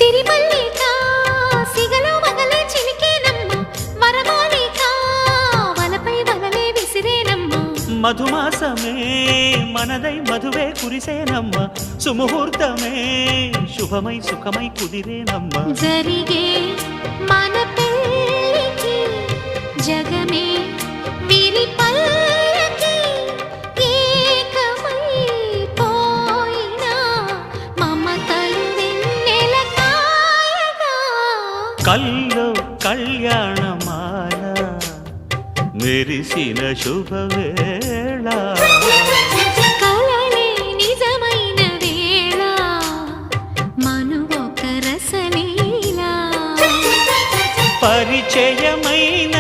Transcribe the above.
సిరిమల్లిక సిగలో మగలే చిలికేనమ్మ వరమాలిక వలపై వలలే విసిరేనమ్మ మధుమాసమే మనదై మధువే కురిసేనమ్మ సుముహూర్తమే శుభమై సుఖమై కుదిరేనమ్మ జరిగే మన పెళ్ళికి జగమే వీరి పల్లకి ఏకమై పోయినా మమతలు వెన్నెల కాయగా కల్లో కళ్యాణమాల మెరిసిన శుభవేళ కలలే నిజమైన వేళ మనువొక రసలీలా పరిచయమైన